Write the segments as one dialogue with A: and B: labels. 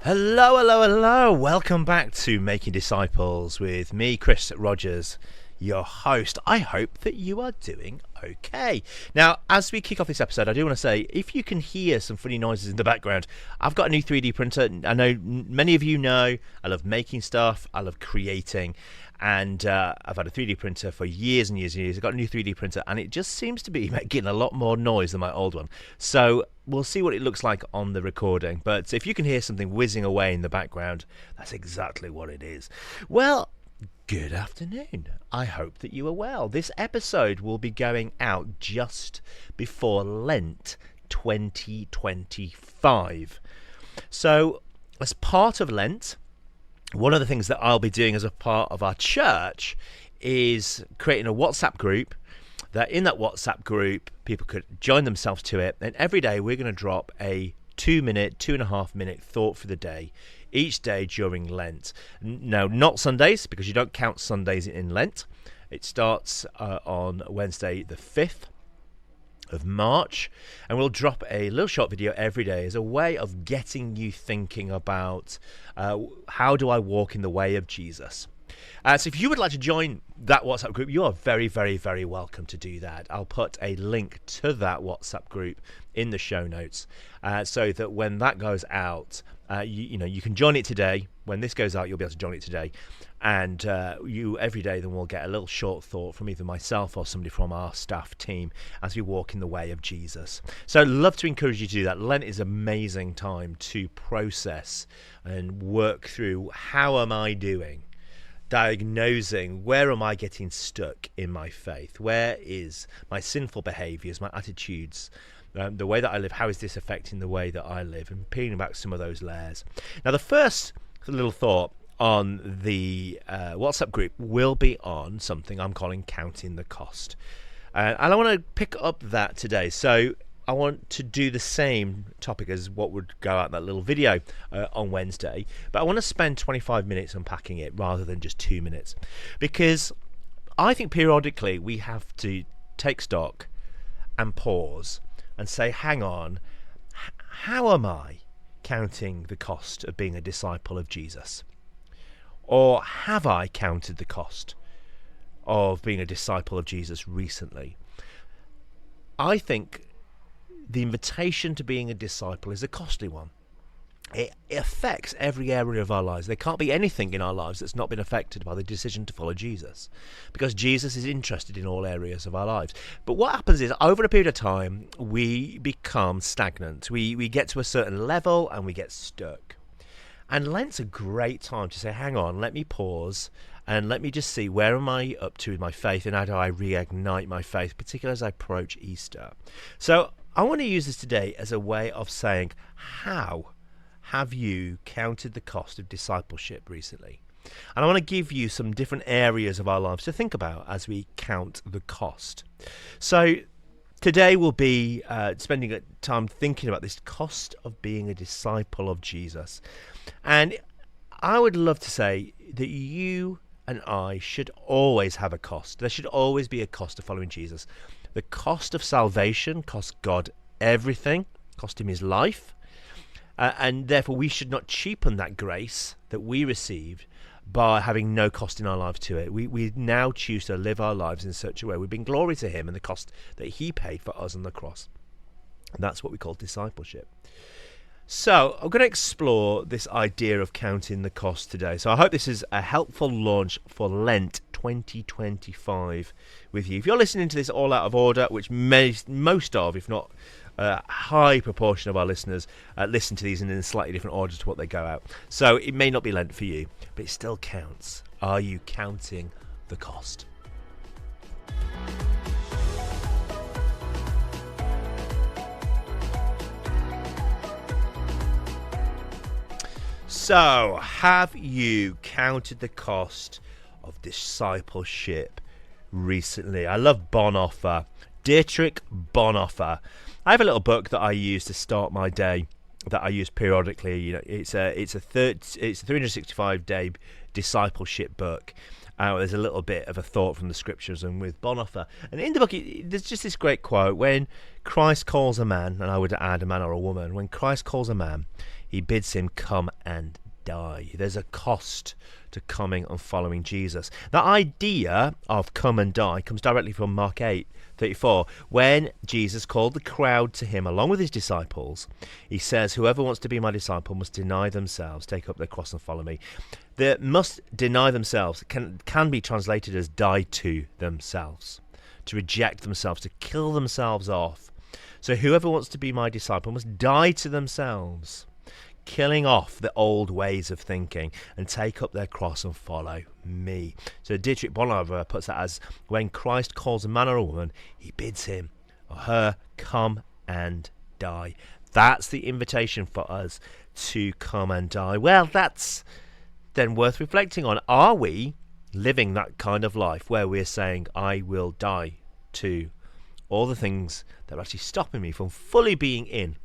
A: Hello, hello, hello. Welcome back to Making Disciples with me, Cris Rogers, your host. I hope that you are doing okay. Now, as we kick off this episode, I do want to say, if you can hear some funny noises in the background, I've got a new 3D printer. I know many of you know I love making stuff, I love creating, and I've had a 3D printer for years and years and years. I've got a new 3D printer, and it just seems to be making a lot more noise than my old one. So we'll see what it looks like on the recording. But if you can hear something whizzing away in the background, that's exactly what it is. Well, good afternoon. I hope that you are well. This episode will be going out just before Lent 2025. So, as part of Lent, one of the things that I'll be doing as a part of our church is creating a WhatsApp group. That in that WhatsApp group, people could join themselves to it. And every day we're going to drop a 2.5 minute thought for the day, each day during Lent. No, not Sundays, because you don't count Sundays in Lent. It starts on Wednesday the 5th of March, and we'll drop a little short video every day as a way of getting you thinking about how do I walk in the way of Jesus. So if you would like to join that WhatsApp group, you are very, very, very welcome to do that. I'll put a link to that WhatsApp group in the show notes so that when that goes out, you can join it today. When this goes out, you'll be able to join it today. And you every day then will get a little short thought from either myself or somebody from our staff team as we walk in the way of Jesus. So I'd love to encourage you to do that. Lent is an amazing time to process and work through how am I doing? Diagnosing where am I getting stuck in my faith? Where is my sinful behaviours, my attitudes, the way that I live? How is this affecting the way that I live? And peeling back some of those layers. Now, the first little thought on the WhatsApp group will be on something I'm calling counting the cost. And I want to pick up that today. So I want to do the same topic as what would go out in that little video on Wednesday, but I want to spend 25 minutes unpacking it rather than just 2 minutes, because I think periodically we have to take stock and pause and say, hang on, how am I counting the cost of being a disciple of Jesus? Or have I counted the cost of being a disciple of Jesus recently? I think the invitation to being a disciple is a costly one. It affects every area of our lives. There can't be anything in our lives that's not been affected by the decision to follow Jesus, because Jesus is interested in all areas of our lives. But what happens is, over a period of time, we become stagnant. We get to a certain level and we get stuck. And Lent's a great time to say, hang on, let me pause and let me just see where am I up to with my faith, and how do I reignite my faith, particularly as I approach Easter. So I want to use this today as a way of saying, how have you counted the cost of discipleship recently? And I want to give you some different areas of our lives to think about as we count the cost. So today we'll be spending time thinking about this cost of being a disciple of Jesus. And I would love to say that you and I should always have a cost. There should always be a cost of following Jesus. The cost of salvation cost God everything, cost him his life, and therefore we should not cheapen that grace that we received by having no cost in our lives to it. We now choose to live our lives in such a way we bring glory to him and the cost that he paid for us on the cross. And that's what we call discipleship. So I'm going to explore this idea of counting the cost today. So I hope this is a helpful launch for Lent 2025 with you. If you're listening to this all out of order, which most of, if not a high proportion of our listeners listen to these in a slightly different order to what they go out. So it may not be Lent for you, but it still counts. Are you counting the cost? So, have you counted the cost of discipleship recently? I love Bonhoeffer, Dietrich Bonhoeffer. I have a little book that I use to start my day, that I use periodically. You know, it's a 365-day discipleship book, There's a little bit of a thought from the scriptures and with Bonhoeffer. And in the book, there's just this great quote. When Christ calls a man, and I would add a man or a woman, when Christ calls a man, he bids him come and die. There's a cost to coming and following Jesus. That idea of come and die comes directly from Mark 8:34. When Jesus called the crowd to him along with his disciples, he says, whoever wants to be my disciple must deny themselves, take up their cross and follow me. The must deny themselves can be translated as die to themselves, to reject themselves, to kill themselves off. So whoever wants to be my disciple must die to themselves, killing off the old ways of thinking and take up their cross and follow me. So Dietrich Bonhoeffer puts that as when Christ calls a man or a woman, he bids him or her come and die. That's the invitation for us to come and die. Well, that's then worth reflecting on. Are we living that kind of life where we're saying, I will die to all the things that are actually stopping me from fully being in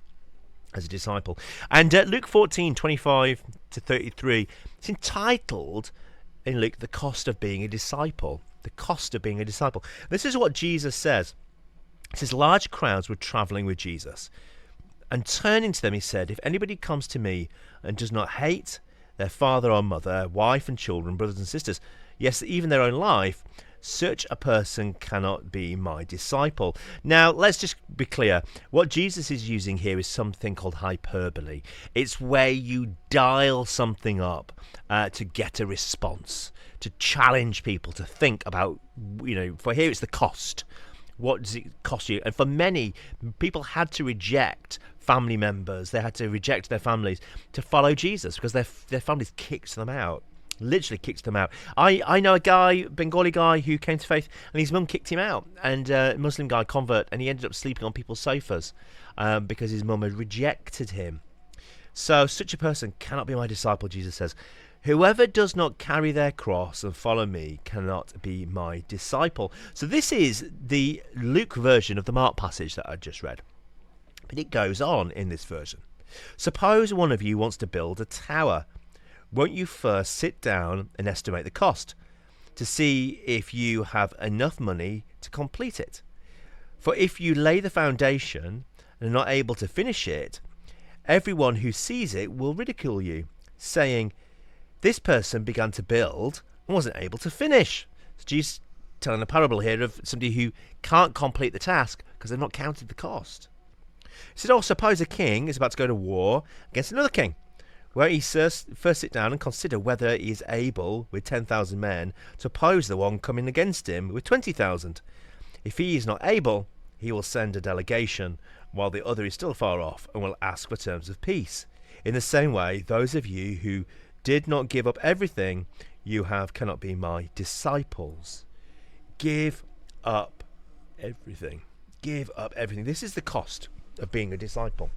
A: as a disciple? And Luke 14:25-33, it's entitled in Luke, the cost of being a disciple. The cost of being a disciple. This is what Jesus says. It says, large crowds were traveling with Jesus, and turning to them he said, if anybody comes to me and does not hate their father or mother, wife and children, brothers and sisters, yes, even their own life, such a person cannot be my disciple. Now, let's just be clear. What Jesus is using here is something called hyperbole. It's where you dial something up to get a response, to challenge people to think about, for here it's the cost. What does it cost you? And for many, people had to reject family members. They had to reject their families to follow Jesus because their families kicked them out. Literally kicked them out. I know a guy, Bengali guy, who came to faith and his mum kicked him out, and a Muslim guy, convert, and he ended up sleeping on people's sofas because his mum had rejected him. So such a person cannot be my disciple, Jesus says. Whoever does not carry their cross and follow me cannot be my disciple. So this is the Luke version of the Mark passage that I just read. But it goes on in this version. Suppose one of you wants to build a tower. Won't you first sit down and estimate the cost to see if you have enough money to complete it? For if you lay the foundation and are not able to finish it, everyone who sees it will ridicule you, saying, this person began to build and wasn't able to finish. So Jesus telling a parable here of somebody who can't complete the task because they've not counted the cost. He said, suppose a king is about to go to war against another king, where he first sit down and consider whether he is able, with 10,000 men, to oppose the one coming against him with 20,000. If he is not able, he will send a delegation, while the other is still far off, and will ask for terms of peace. In the same way, those of you who did not give up everything you have cannot be my disciples. Give up everything. Give up everything. This is the cost of being a disciple.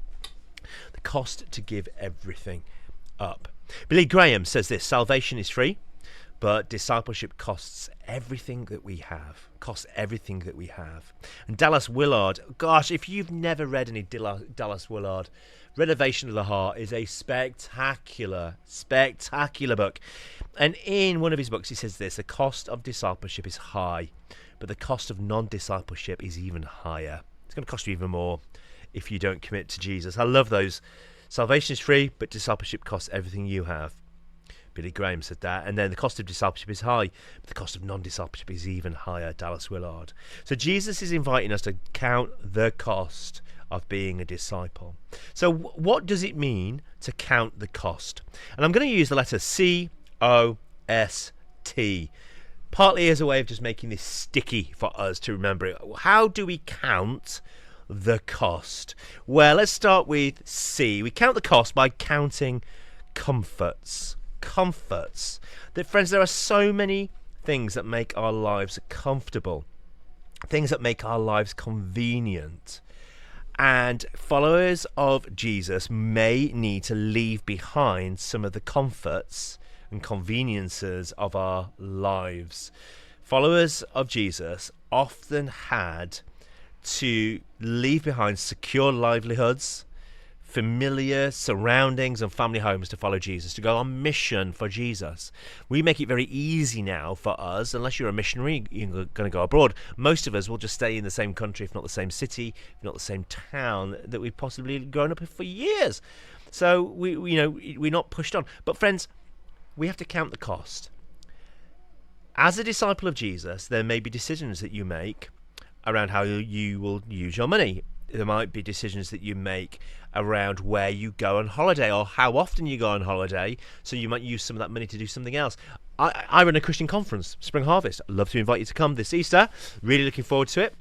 A: The cost to give everything up. Billy Graham says this: salvation is free, but discipleship costs everything that we have. Costs everything that we have. And Dallas Willard, gosh, if you've never read any Dallas Willard, Renovation of the Heart is a spectacular book. And in one of his books he says this: the cost of discipleship is high, but the cost of non-discipleship is even higher. It's going to cost you even more if you don't commit to Jesus. I love those. Salvation is free, but discipleship costs everything you have. Billy Graham said that. And then the cost of discipleship is high, but the cost of non-discipleship is even higher. Dallas Willard. So Jesus is inviting us to count the cost of being a disciple. So what does it mean to count the cost? And I'm going to use the letter C-O-S-T, partly as a way of just making this sticky for us to remember it. How do we count the cost? Well, let's start with C. We count the cost by counting comforts. That, friends, there are so many things that make our lives comfortable, things that make our lives convenient. And followers of Jesus may need to leave behind some of the comforts and conveniences of our lives. Followers of Jesus often had to leave behind secure livelihoods, familiar surroundings and family homes to follow Jesus, to go on mission for Jesus. We make it very easy now for us, unless you're a missionary, you're going to go abroad. Most of us will just stay in the same country, if not the same city, if not the same town that we've possibly grown up in for years. So we're not pushed on. But friends, we have to count the cost. As a disciple of Jesus, there may be decisions that you make around how you will use your money. There might be decisions that you make around where you go on holiday or how often you go on holiday. So you might use some of that money to do something else. I run a Christian conference, Spring Harvest. I'd love to invite you to come this Easter. Really looking forward to it.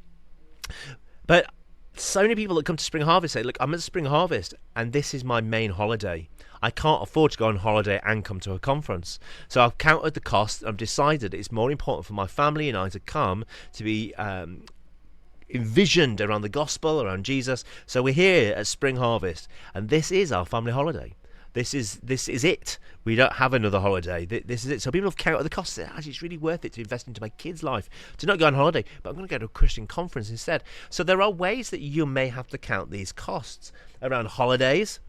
A: But so many people that come to Spring Harvest say, look, I'm at Spring Harvest and this is my main holiday. I can't afford to go on holiday and come to a conference. So I've counted the cost. I've decided it's more important for my family and I to come, to be envisioned around the gospel, around Jesus. So we're here at Spring Harvest, and this is our family holiday. This is it. We don't have another holiday. This is it. So people have counted the costs. Actually, it's really worth it to invest into my kids' life, to not go on holiday, but I'm going to go to a Christian conference instead. So there are ways that you may have to count these costs around holidays.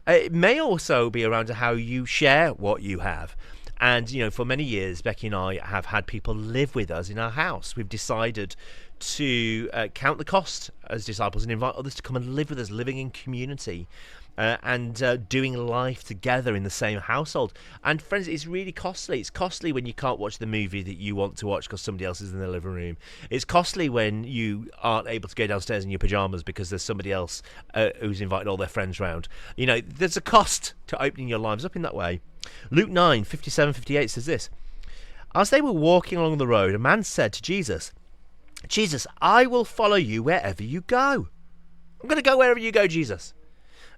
A: It may also be around how you share what you have. And, for many years, Becky and I have had people live with us in our house. We've decided to count the cost as disciples and invite others to come and live with us, living in community and doing life together in the same household. And friends, it's really costly. It's costly when you can't watch the movie that you want to watch because somebody else is in the living room. It's costly when you aren't able to go downstairs in your pajamas because there's somebody else who's invited all their friends round. There's a cost to opening your lives up in that way. Luke 9:57-58 says this: as they were walking along the road, a man said to Jesus, I will follow you wherever you go. I'm going to go wherever you go, Jesus.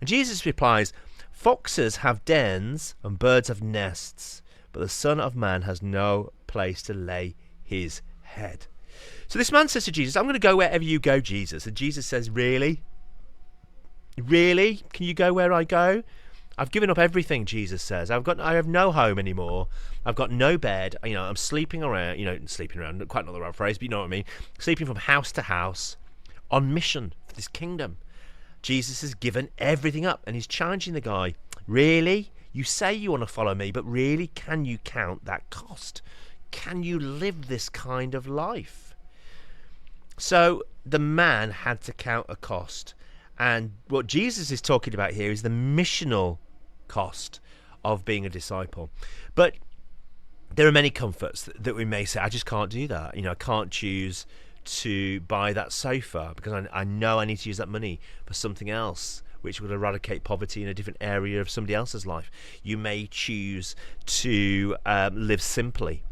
A: And Jesus replies, foxes have dens and birds have nests, but the Son of Man has no place to lay his head. So this man says to Jesus, I'm going to go wherever you go, Jesus. And Jesus says, really? Really? Can you go where I go? I've given up everything, Jesus says. I have no home anymore. I've got no bed. I'm sleeping around, quite not the right phrase, but you know what I mean. Sleeping from house to house on mission for this kingdom. Jesus has given everything up and he's challenging the guy. Really? You say you want to follow me, but really, can you count that cost? Can you live this kind of life? So the man had to count a cost. And what Jesus is talking about here is the missional cost of being a disciple. But there are many comforts that we may say, I just can't do that. I can't choose to buy that sofa because I know I need to use that money for something else which will eradicate poverty in a different area of somebody else's life. You may choose to live simply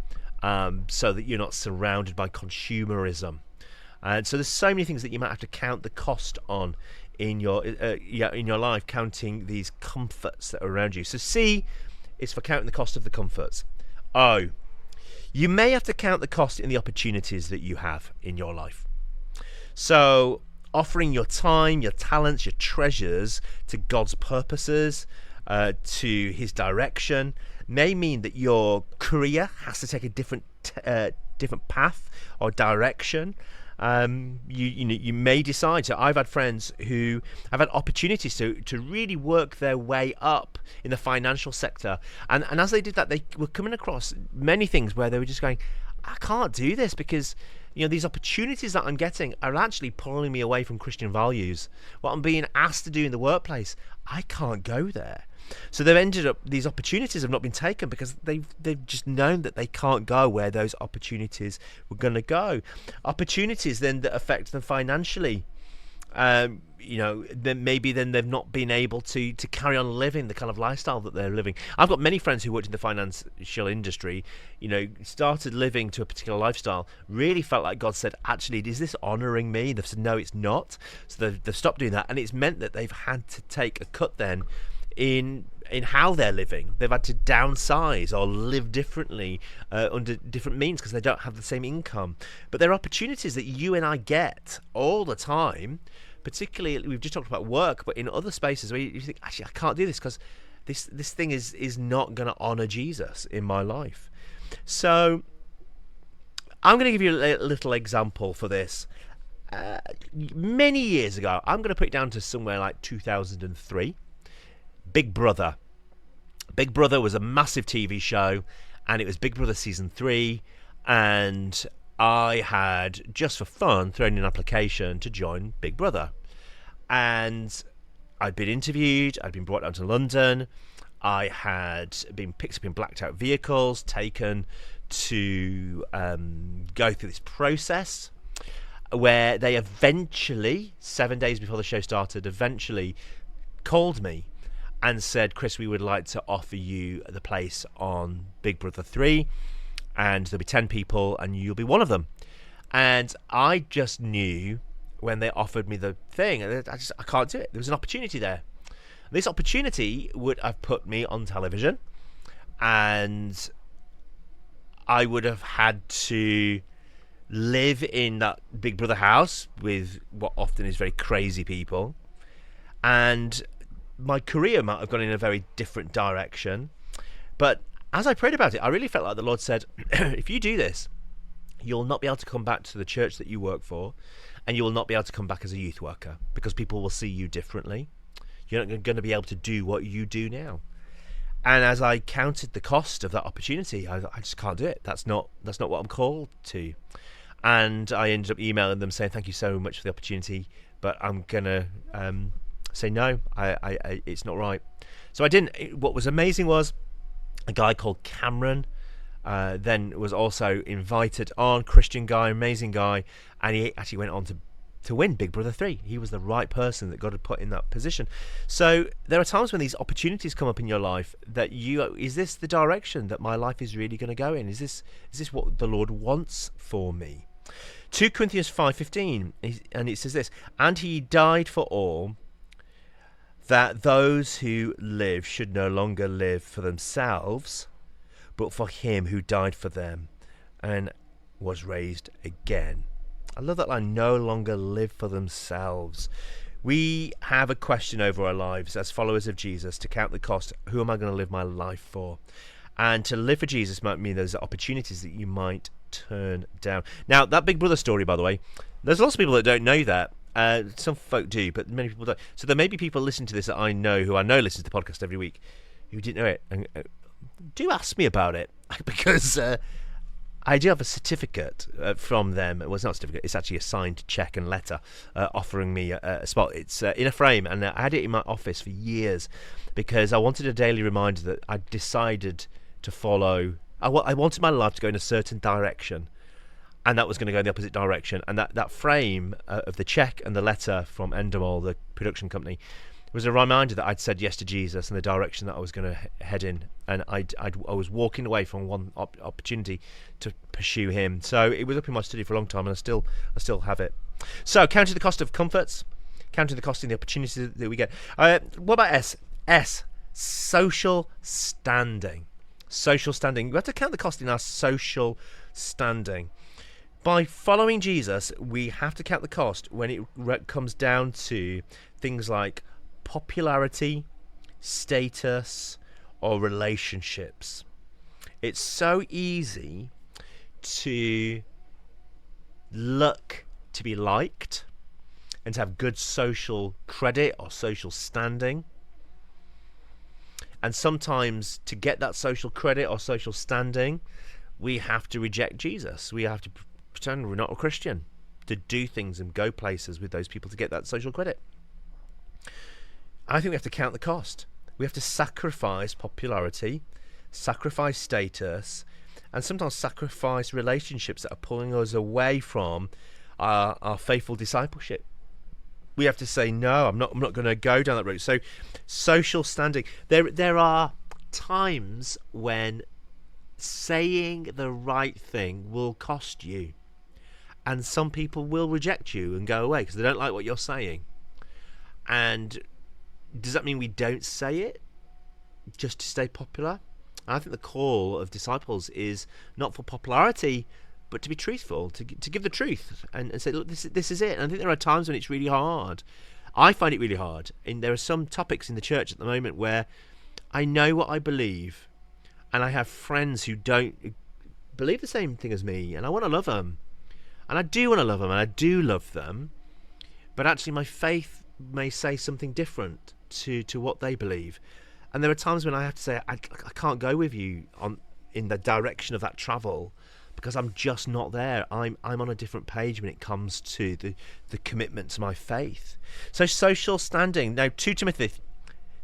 A: so that you're not surrounded by consumerism. And so there's so many things that you might have to count the cost on in your life, counting these comforts that are around you. So C is for counting the cost of the comforts. O, you may have to count the cost in the opportunities that you have in your life. So offering your time, your talents, your treasures to God's purposes, to his direction, may mean that your career has to take a different path or direction. You may decide. So I've had friends who have had opportunities to really work their way up in the financial sector, and as they did that, they were coming across many things where they were just going, I can't do this because these opportunities that I'm getting are actually pulling me away from Christian values. What I'm being asked to do in the workplace, I can't go there. So they've ended up, these opportunities have not been taken because they've just known that they can't go where those opportunities were going to go. Opportunities then that affect them financially. Then maybe then they've not been able to carry on living the kind of lifestyle that they're living. I've got many friends who worked in the financial industry, started living to a particular lifestyle, really felt like God said, actually, is this honouring me? They've said, no, it's not. So they've stopped doing that. And it's meant that they've had to take a cut then in how they're living. They've had to downsize or live differently under different means because they don't have the same income. But there are opportunities that you and I get all the time, particularly, we've just talked about work, but in other spaces where you think, actually, I can't do this because this thing is not going to honour Jesus in my life. So I'm going to give you a little example for this. many years ago, I'm going to put it down to somewhere like 2003. Big Brother. Big Brother was a massive TV show, and it was Big Brother season 3, and I had, just for fun, thrown in an application to join Big Brother. And I'd been interviewed, I'd been brought down to London, I had been picked up in blacked out vehicles, taken to go through this process where they eventually, 7 days before the show started, eventually called me and said, Chris, we would like to offer you the place on Big Brother 3, and there'll be 10 people and you'll be one of them. And I just knew when they offered me the thing, I can't do it. There was an opportunity there. This opportunity would have put me on television, and I would have had to live in that Big Brother house with what often is very crazy people, and my career might have gone in a very different direction. But as I prayed about it, I really felt like the Lord said, if you do this, you'll not be able to come back to the church that you work for, and you will not be able to come back as a youth worker, because people will see you differently. You're not going to be able to do what you do now. And as I counted the cost of that opportunity, I just can't do it. That's not what I'm called to. And I ended up emailing them saying, thank you so much for the opportunity, but I'm going to say no, it's not right. So I didn't. What was amazing was a guy called Cameron then was also invited on, Christian guy, amazing guy, and he actually went on to win Big Brother 3. He was the right person that God had put in that position. So there are times when these opportunities come up in your life that is this the direction that my life is really going to go in? Is this what the Lord wants for me? 2 Corinthians 5:15, and it says this, and he died for all, that those who live should no longer live for themselves, but for him who died for them and was raised again. I love that line, no longer live for themselves. We have a question over our lives as followers of Jesus to count the cost. Who am I going to live my life for? And to live for Jesus might mean there's opportunities that you might turn down. Now, that Big Brother story, by the way, there's lots of people that don't know that. Some folk do, but many people don't. So there may be people listening to this that I know, who I know listen to the podcast every week, who didn't know it. And do ask me about it, because I do have a certificate from them. Well, it's not a certificate, it's actually a signed check and letter offering me a spot. It's in a frame, and I had it in my office for years because I wanted a daily reminder that I decided to follow. I wanted my life to go in a certain direction, and that was going to go in the opposite direction. And that frame of the check and the letter from Endemol, the production company, was a reminder that I'd said yes to Jesus and the direction that I was going to head in, and I was walking away from one opportunity to pursue him. So it was up in my study for a long time, and I still have it. So counting the cost of comforts, counting the cost of the opportunities that we get. What about S? Social standing. Social standing. We have to count the cost in our social standing. By following Jesus, we have to count the cost when it comes down to things like popularity, status, or relationships. It's so easy to look to be liked and to have good social credit or social standing. And sometimes to get that social credit or social standing, we have to reject Jesus. We have to pretend we're not a Christian, to do things and go places with those people to get that social credit. I think we have to count the cost. We have to sacrifice popularity, sacrifice status, and sometimes sacrifice relationships that are pulling us away from our faithful discipleship. We have to say, no, I'm not going to go down that route. So social standing. There are times when saying the right thing will cost you. And some people will reject you and go away because they don't like what you're saying. And does that mean we don't say it just to stay popular? I think the call of disciples is not for popularity, but to be truthful, to give the truth and say, look, this is it. And I think there are times when it's really hard. I find it really hard. And there are some topics in the church at the moment where I know what I believe, and I have friends who don't believe the same thing as me, and I want to love them. And I do want to love them, and I do love them, but actually my faith may say something different to what they believe. And there are times when I have to say, I can't go with you in the direction of that travel, because I'm just not there. I'm on a different page when it comes to the commitment to my faith. So social standing. Now, 2 Timothy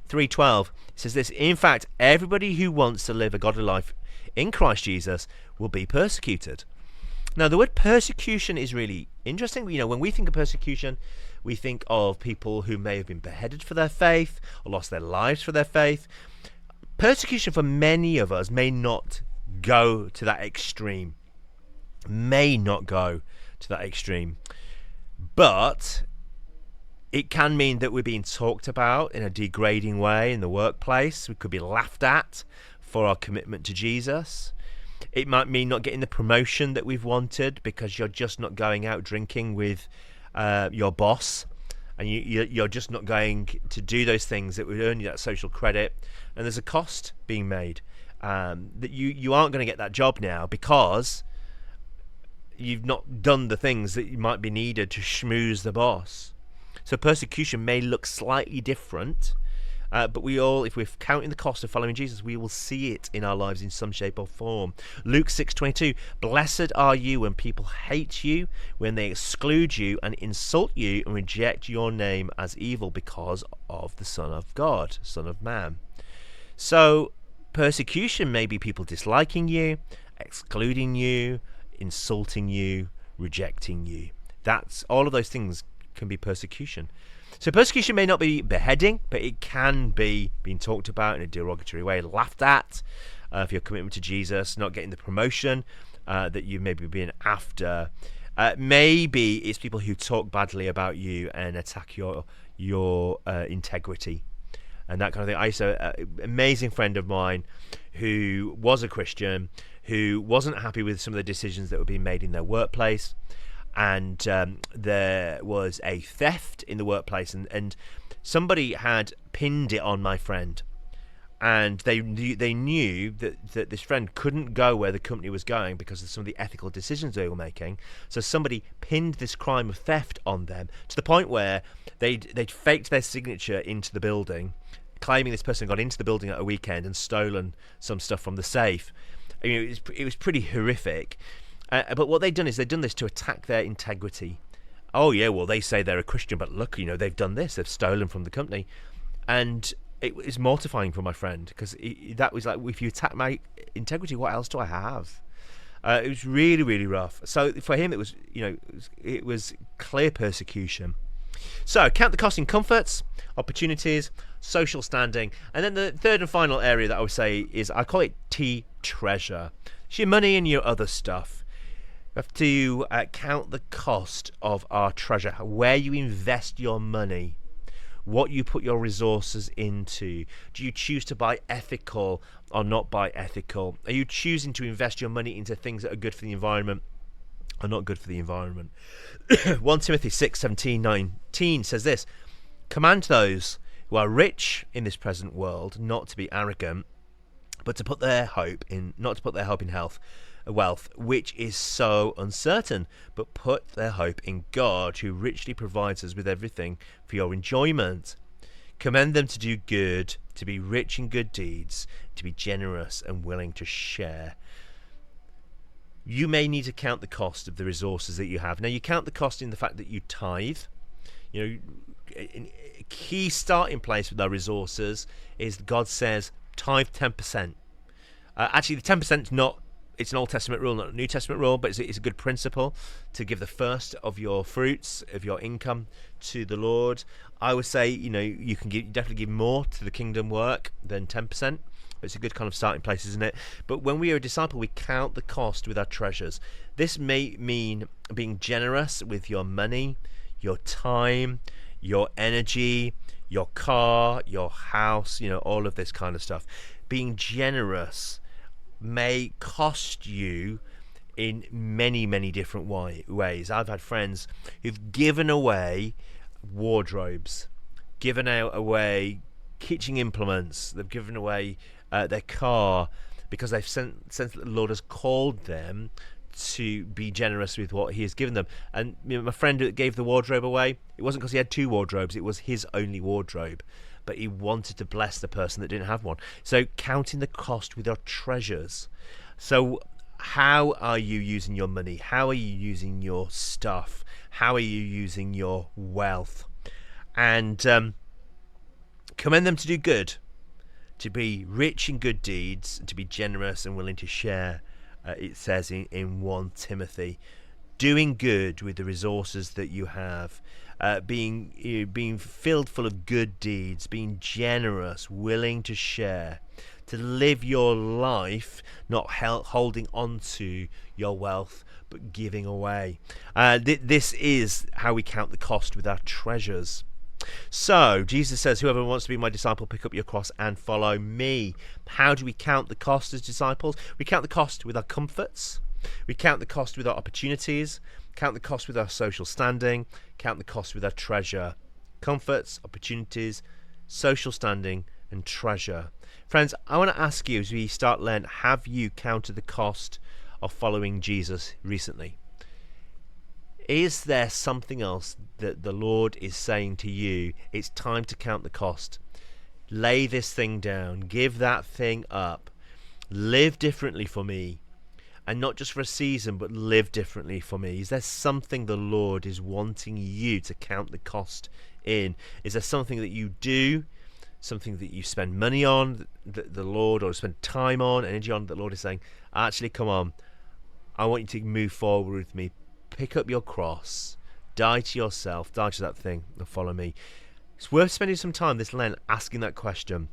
A: 3:12 says this: in fact, everybody who wants to live a godly life in Christ Jesus will be persecuted. Now, the word persecution is really interesting. When we think of persecution, we think of people who may have been beheaded for their faith or lost their lives for their faith. Persecution for many of us may not go to that extreme. But it can mean that we're being talked about in a degrading way in the workplace. We could be laughed at for our commitment to Jesus. It might mean not getting the promotion that we've wanted because you're just not going out drinking with your boss, and you're just not going to do those things that would earn you that social credit. And there's a cost being made that you aren't going to get that job now because you've not done the things that you might be needed to schmooze the boss. So persecution may look slightly different, but we all, if we're counting the cost of following Jesus, we will see it in our lives in some shape or form. Luke 6:22, blessed are you when people hate you, when they exclude you and insult you and reject your name as evil because of the Son of God, Son of Man. So persecution may be people disliking you, excluding you, insulting you, rejecting you. That's all of those things can be persecution. So persecution may not be beheading, but it can be being talked about in a derogatory way, laughed at for your commitment to Jesus, not getting the promotion that you maybe been after. Maybe it's people who talk badly about you and attack your integrity and that kind of thing. I used to, an amazing friend of mine who was a Christian, who wasn't happy with some of the decisions that were being made in their workplace, and there was a theft in the workplace, and somebody had pinned it on my friend, and they knew that this friend couldn't go where the company was going because of some of the ethical decisions they were making. So somebody pinned this crime of theft on them to the point where they'd faked their signature into the building, claiming this person got into the building at a weekend and stolen some stuff from the safe. I mean, it was pretty horrific. But what they'd done is they'd done this to attack their integrity. Oh yeah, well they say they're a Christian, but look, they've done this. They've stolen from the company, and it was mortifying for my friend because that was like, if you attack my integrity, what else do I have? It was really, really rough. So for him, it was it was clear persecution. So count the cost in comforts, opportunities, social standing, and then the third and final area that I would say is, I call it treasure. It's your money and your other stuff. We have to count the cost of our treasure, where you invest your money, what you put your resources into. Do you choose to buy ethical or not buy ethical? Are you choosing to invest your money into things that are good for the environment or not good for the environment? 1 Timothy 6:17-19 says this: command those who are rich in this present world not to be arrogant, but to put their hope in, not to put their hope in wealth, which is so uncertain, but put their hope in God, who richly provides us with everything for your enjoyment. Commend them to do good, to be rich in good deeds, to be generous and willing to share. You may need to count the cost of the resources that you have. Now, you count the cost in the fact that you tithe. A key starting place with our resources is God says tithe 10%. Actually, the 10% is not, it's an Old Testament rule, not a New Testament rule, but it's a good principle to give the first of your fruits, of your income, to the Lord. I would say, you can definitely give more to the kingdom work than 10%. It's a good kind of starting place, isn't it? But when we are a disciple, we count the cost with our treasures. This may mean being generous with your money, your time, your energy, your car, your house, all of this kind of stuff. Being generous may cost you in many, many different ways. I've had friends who've given away wardrobes, given away kitchen implements, they've given away their car because they've sensed that the Lord has called them to be generous with what he has given them. And my friend that gave the wardrobe away, it wasn't because he had 2 wardrobes, it was his only wardrobe, but he wanted to bless the person that didn't have one. So counting the cost with our treasures. So how are you using your money? How are you using your stuff? How are you using your wealth? And commend them to do good, to be rich in good deeds, and to be generous and willing to share. It says in 1 Timothy, doing good with the resources that you have, being filled full of good deeds, being generous, willing to share, to live your life not holding on to your wealth but giving away. This is how we count the cost with our treasures. So Jesus says, whoever wants to be my disciple, pick up your cross and follow me. How do we count the cost as disciples? We count the cost with our comforts, we count the cost with our opportunities, count the cost with our social standing, count the cost with our treasure. Comforts, opportunities, social standing and treasure. Friends, I want to ask you as we start Lent, have you counted the cost of following Jesus recently? Is there something else that the Lord is saying to you? It's time to count the cost. Lay this thing down. Give that thing up. Live differently for me. And not just for a season, but live differently for me. Is there something the Lord is wanting you to count the cost in? Is there something that you do, something that you spend money on, that the Lord, or spend time on, energy on, that the Lord is saying, actually, come on, I want you to move forward with me. Pick up your cross, die to yourself, die to that thing, and follow me. It's worth spending some time this Lent asking that question.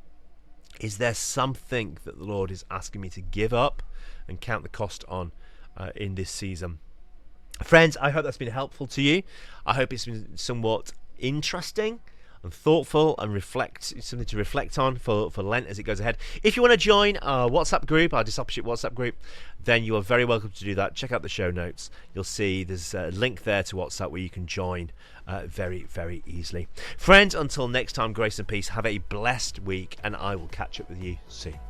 A: Is there something that the Lord is asking me to give up and count the cost on in this season? Friends, I hope that's been helpful to you. I hope it's been somewhat interesting and thoughtful and something to reflect on for Lent as it goes ahead. If you want to join our WhatsApp group, our Discipleship WhatsApp group, then you are very welcome to do that. Check out the show notes. You'll see there's a link there to WhatsApp where you can join very, very easily. Friends, until next time, grace and peace. Have a blessed week, and I will catch up with you soon.